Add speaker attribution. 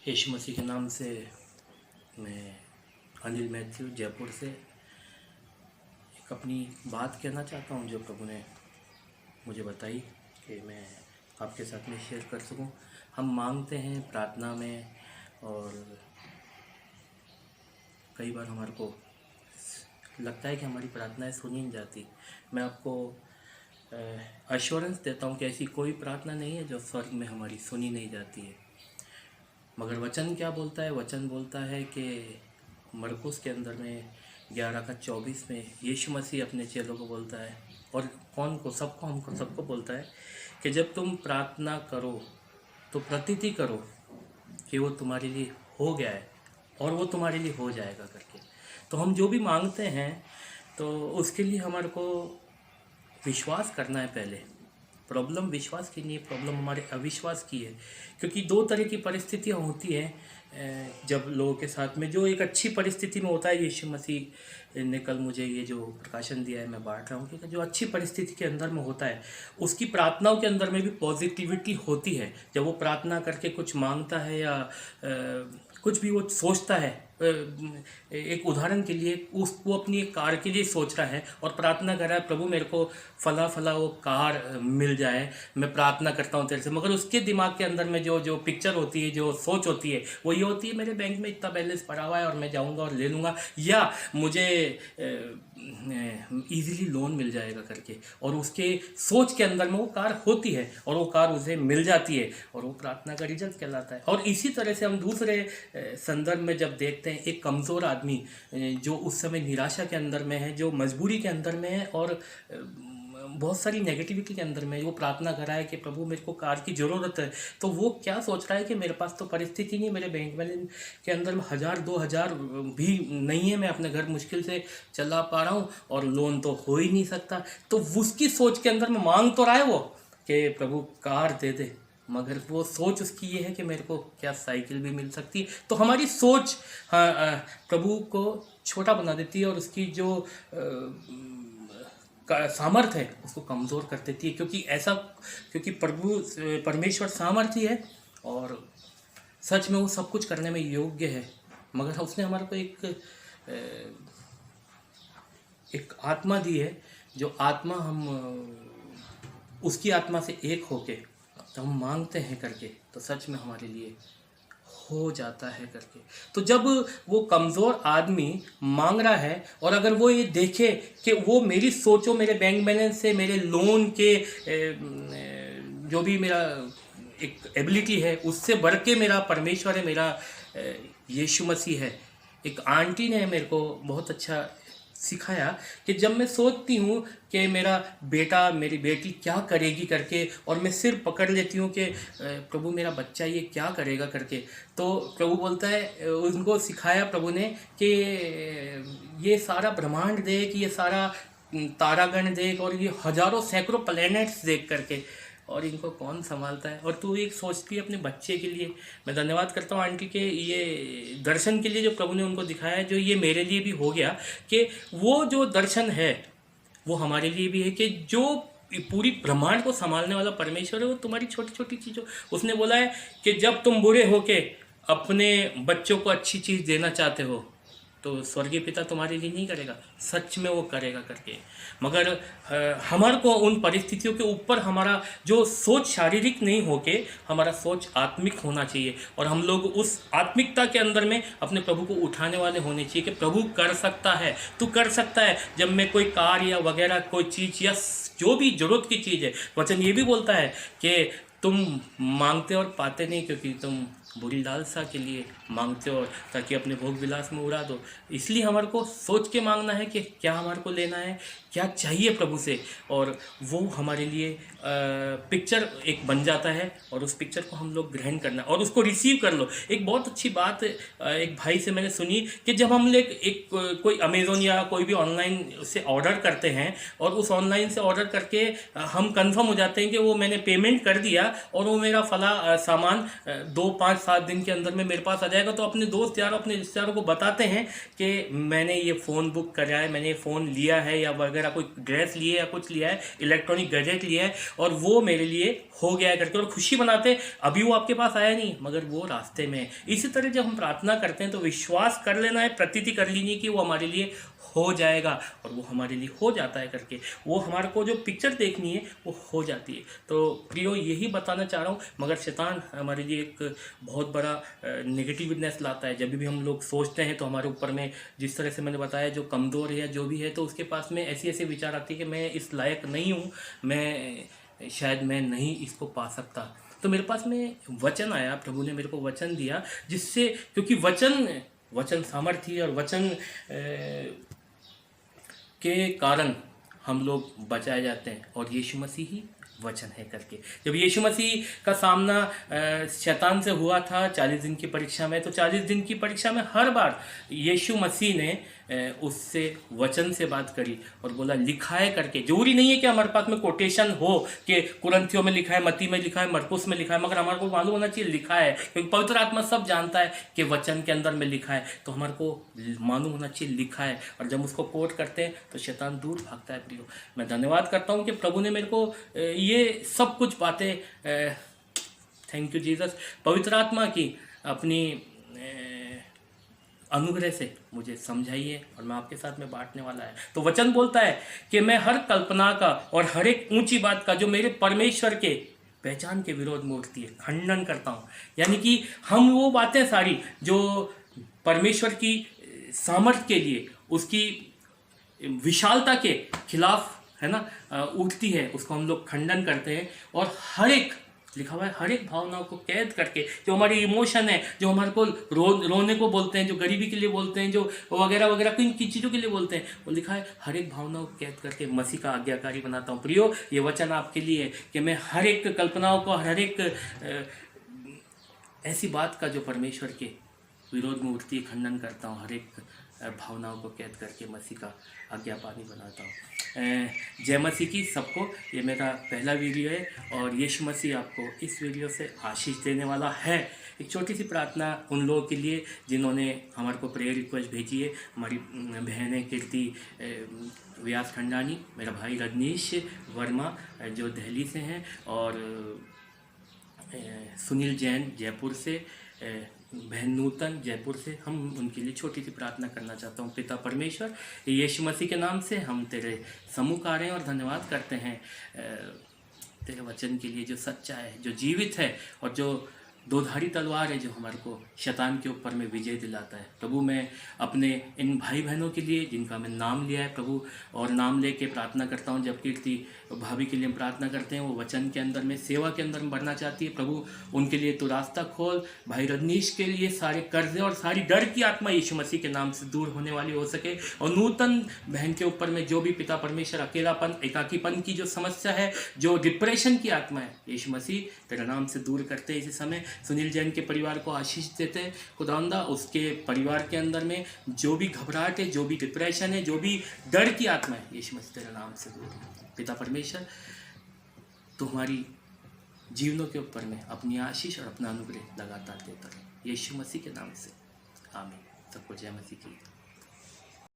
Speaker 1: यीशु मसीह के नाम से मैं अनिल मैथ्यू जयपुर से एक अपनी बात कहना चाहता हूँ जो प्रभु ने मुझे बताई कि मैं आपके साथ में शेयर कर सकूँ। हम मांगते हैं प्रार्थना में और कई बार हमारे को लगता है कि हमारी प्रार्थनाएं सुनी नहीं जाती। मैं आपको एश्योरेंस देता हूँ कि ऐसी कोई प्रार्थना नहीं है जो स्वर्ग में हमारी सुनी नहीं जाती है। मगर वचन क्या बोलता है? वचन बोलता है कि मरकुस के अंदर में 11:24 में यीशु मसीह अपने चेलों को बोलता है, और कौन को? सबको, हमको सबको बोलता है कि जब तुम प्रार्थना करो तो प्रतीति करो कि वो तुम्हारे लिए हो गया है और वो तुम्हारे लिए हो जाएगा करके। तो हम जो भी मांगते हैं तो उसके लिए हमारे को विश्वास करना है। पहले प्रॉब्लम विश्वास की नहीं है, प्रॉब्लम हमारे अविश्वास की है। क्योंकि दो तरह की परिस्थितियाँ होती हैं जब लोगों के साथ में। जो एक अच्छी परिस्थिति में होता है, यीशु मसीह ने कल मुझे ये जो प्रकाशन दिया है मैं बांट रहा हूँ कि जो अच्छी परिस्थिति के अंदर में होता है उसकी प्रार्थनाओं के अंदर में भी पॉजिटिविटी होती है। जब वो प्रार्थना करके कुछ मांगता है या कुछ भी वो सोचता है, एक उदाहरण के लिए वो अपनी एक कार के लिए सोच रहा है और प्रार्थना कर रहा है, प्रभु मेरे को फला फला वो कार मिल जाए, मैं प्रार्थना करता हूँ तेरे से। मगर उसके दिमाग के अंदर में जो पिक्चर होती है, जो सोच होती है, वो ये होती है मेरे बैंक में इतना बैलेंस पड़ा हुआ है और मैं जाऊँगा और ले लूँगा, या मुझे ईजिली लोन मिल जाएगा करके। और उसके सोच के अंदर में वो कार होती है और वो कार उसे मिल जाती है और वो प्रार्थना का रिजल्ट कहलाता है। और इसी तरह से हम दूसरे संदर्भ में जब देखते हैं, एक कमज़ोर आदमी जो उस समय निराशा के अंदर में है, जो मजबूरी के अंदर में है और बहुत सारी नेगेटिविटी के अंदर में, वो प्रार्थना कर रहा है कि प्रभु मेरे को कार की ज़रूरत है। तो वो क्या सोच रहा है कि मेरे पास तो परिस्थिति नहीं, मेरे बैंक बैलेंस के अंदर में 1000-2000 भी नहीं है, मैं अपने घर मुश्किल से चला पा रहा हूँ और लोन तो हो ही नहीं सकता। तो उसकी सोच के अंदर में मांग तो रहा है वो कि प्रभु कार दे दे, मगर वो सोच उसकी ये है कि मेरे को क्या साइकिल भी मिल सकती है। तो हमारी सोच प्रभु को छोटा बना देती है और उसकी जो सामर्थ है उसको कमज़ोर कर देती है। क्योंकि परमेश्वर सामर्थी है और सच में वो सब कुछ करने में योग्य है। मगर उसने हमारे को एक आत्मा दी है, जो आत्मा हम उसकी आत्मा से एक होके तो हम मांगते हैं करके तो सच में हमारे लिए हो जाता है करके। तो जब वो कमज़ोर आदमी मांग रहा है और अगर वो ये देखे कि वो मेरी सोचो, मेरे बैंक बैलेंस से, मेरे लोन के जो भी मेरा एक एबिलिटी है उससे बढ़ के मेरा परमेश्वर है, मेरा यीशु मसीह है। एक आंटी ने मेरे को बहुत अच्छा सिखाया कि जब मैं सोचती हूँ कि मेरा बेटा, मेरी बेटी क्या करेगी करके, और मैं सिर पकड़ लेती हूँ कि प्रभु मेरा बच्चा ये क्या करेगा करके, तो प्रभु बोलता है, उनको सिखाया प्रभु ने कि ये सारा ब्रह्मांड देख, ये सारा तारागण देख और ये हजारों सैकड़ों प्लैनेट्स देख करके, और इनको कौन संभालता है। और तू एक सोचती है अपने बच्चे के लिए। मैं धन्यवाद करता हूँ आंटी के ये दर्शन के लिए जो प्रभु ने उनको दिखाया है, जो ये मेरे लिए भी हो गया कि वो जो दर्शन है वो हमारे लिए भी है कि जो पूरी ब्रह्मांड को संभालने वाला परमेश्वर है वो तुम्हारी छोटी छोटी चीज़ों, उसने बोला है कि जब तुम बूढ़े होके अपने बच्चों को अच्छी चीज़ देना चाहते हो तो स्वर्गीय पिता तुम्हारे लिए नहीं करेगा, सच में वो करेगा करके। मगर हमारे को उन परिस्थितियों के ऊपर हमारा जो सोच शारीरिक नहीं होके हमारा सोच आत्मिक होना चाहिए, और हम लोग उस आत्मिकता के अंदर में अपने प्रभु को उठाने वाले होने चाहिए कि प्रभु कर सकता है, तू कर सकता है। जब मैं कोई कार या वगैरह कोई चीज़ या जो भी ज़रूरत की चीज़ है, वचन ये भी बोलता है कि तुम मांगते और पाते नहीं क्योंकि तुम बुरी लालसा के लिए मांगते हो ताकि अपने भोग विलास में उड़ा दो। इसलिए हमारे को सोच के मांगना है कि क्या हमारे को लेना है, क्या चाहिए प्रभु से, और वो हमारे लिए पिक्चर एक बन जाता है और उस पिक्चर को हम लोग ग्रहण करना और उसको रिसीव कर लो। एक बहुत अच्छी बात एक भाई से मैंने सुनी कि जब हम लोग कोई अमेज़ोन या कोई भी ऑनलाइन से ऑर्डर करते हैं और उस ऑनलाइन से ऑर्डर करके हम कंफर्म हो जाते हैं कि वो मैंने पेमेंट कर दिया और वो मेरा फला सामान 2-5 7 दिन के अंदर में मेरे पास आ जाएगा। तो अपने दोस्त यारों, अपने रिश्तेदारों को बताते हैं कि मैंने ये फ़ोन बुक करा है, मैंने ये फ़ोन लिया है, या वगैरह कोई ड्रेस लिए या कुछ लिया है, इलेक्ट्रॉनिक गैजेट लिया है और वो मेरे लिए हो गया है करके, और खुशी मनाते। अभी वो आपके पास आया नहीं मगर वो रास्ते में है। इसी तरह जब हम प्रार्थना करते हैं तो विश्वास कर लेना है, प्रतीति कर लेनी है कि वो हमारे लिए हो जाएगा, और वो हमारे लिए हो जाता है करके, वो हमारे को जो पिक्चर देखनी है वो हो जाती है। तो प्रियो, यही बताना चाह रहा हूँ। मगर शैतान हमारे लिए एक बहुत बड़ा नेगेटिवनेस लाता है। जब भी हम लोग सोचते हैं तो हमारे ऊपर में, जिस तरह से मैंने बताया, जो कमज़ोर है या जो भी है, तो उसके पास में ऐसी ऐसी विचार आती है कि मैं इस लायक नहीं हूँ, शायद मैं नहीं इसको पा सकता। तो मेरे पास में वचन आया, प्रभु ने मेरे को वचन दिया, जिससे, क्योंकि वचन सामर्थ्य और वचन के कारण हम लोग बचाए जाते हैं, और यीशु मसीह ही वचन है करके। जब यीशु मसीह का सामना शैतान से हुआ था 40 दिन की परीक्षा में, तो 40 दिन की परीक्षा में हर बार यीशु मसीह ने उससे वचन से बात करी और बोला लिखा है करके। जरूरी नहीं है कि हमारे पास में कोटेशन हो कि कुरंथियों में लिखा है, मत्ती में लिखा है, मरकुस में लिखा है, मगर हमारे को मालूम होना चाहिए लिखा है, क्योंकि पवित्र आत्मा सब जानता है कि वचन के अंदर में लिखा है, तो हमारे को मालूम होना चाहिए लिखा है। और जब उसको कोट करते हैं तो शैतान दूर भागता है। प्रियो, मैं धन्यवाद करता हूँ कि प्रभु ने मेरे को ये सब कुछ बातें, थैंक यू जीसस, पवित्र आत्मा की अपनी अनुग्रह से मुझे समझाई है, और मैं आपके साथ में बांटने वाला है। तो वचन बोलता है कि मैं हर कल्पना का और हर एक ऊंची बात का जो मेरे परमेश्वर के पहचान के विरोध में उठती है, खंडन करता हूँ। यानी कि हम वो बातें सारी जो परमेश्वर की सामर्थ्य के लिए, उसकी विशालता के खिलाफ है ना, उठती है, उसको हम लोग खंडन करते हैं। और हर एक, लिखा हुआ है, हर एक भावनाओं को कैद करके, जो हमारी इमोशन है, जो हमारे को रोने को बोलते हैं, जो गरीबी के लिए बोलते हैं, जो वगैरह वगैरह किन की चीज़ों के लिए बोलते हैं, वो लिखा है हर एक भावनाओं को कैद करके मसीह का आज्ञाकारी बनाता हूँ। प्रियो, ये वचन आपके लिए है कि मैं हर एक कल्पनाओं को, हर एक ऐसी बात का जो परमेश्वर के विरोध में उठती है, खंडन करता हूँ। हर एक भावनाओं को कैद करके मसीह का आज्ञाकारी बनाता हूँ। जय मसीह की सबको। ये मेरा पहला वीडियो है, और यीशु मसीह आपको इस वीडियो से आशीष देने वाला है। एक छोटी सी प्रार्थना उन लोगों के लिए जिन्होंने हमारे को प्रेयर रिक्वेस्ट भेजी है। हमारी बहन है कीर्ति व्यास खंडानी, मेरा भाई रजनीश वर्मा जो दिल्ली से हैं, और सुनील जैन जयपुर से, बहन नूतन जयपुर से। हम उनके लिए छोटी सी प्रार्थना करना चाहता हूँ। पिता परमेश्वर, यीशु मसीह के नाम से हम तेरे सम्मुख आ रहे हैं और धन्यवाद करते हैं तेरे वचन के लिए, जो सच्चा है, जो जीवित है, और जो दोधारी तलवार है, जो हमारे को शैतान के ऊपर में विजय दिलाता है। प्रभु, मैं अपने इन भाई बहनों के लिए जिनका मैं नाम लिया है प्रभु, और नाम लेके प्रार्थना करता हूँ। जब कीर्ति भाभी के लिए हम प्रार्थना करते हैं, वो वचन के अंदर में, सेवा के अंदर में बढ़ना चाहती है प्रभु, उनके लिए तो रास्ता खोल। भाई रजनीश के लिए सारे कर्जे और सारी डर की आत्मा यीशु मसीह के नाम से दूर होने वाली हो सके। और नूतन बहन के ऊपर में जो भी पिता परमेश्वर अकेलापन, एकाकीपन की जो समस्या है, जो डिप्रेशन की आत्मा है, यीशु मसीह तेरे नाम से दूर करते इसी समय। सुनील जैन के परिवार को आशीष देते हैं खुदावंदा, उसके परिवार के अंदर में जो भी घबराहट है, जो भी डिप्रेशन है, जो भी डर की आत्मा है, यीशु मसीह तेरे नाम से दूर। पिता परमेश्वर, तुम्हारी जीवनों के ऊपर में अपनी आशीष और अपना अनुग्रह लगातार देता रहे, यीशु मसीह के नाम से, आमीन। सबको जय मसीह की।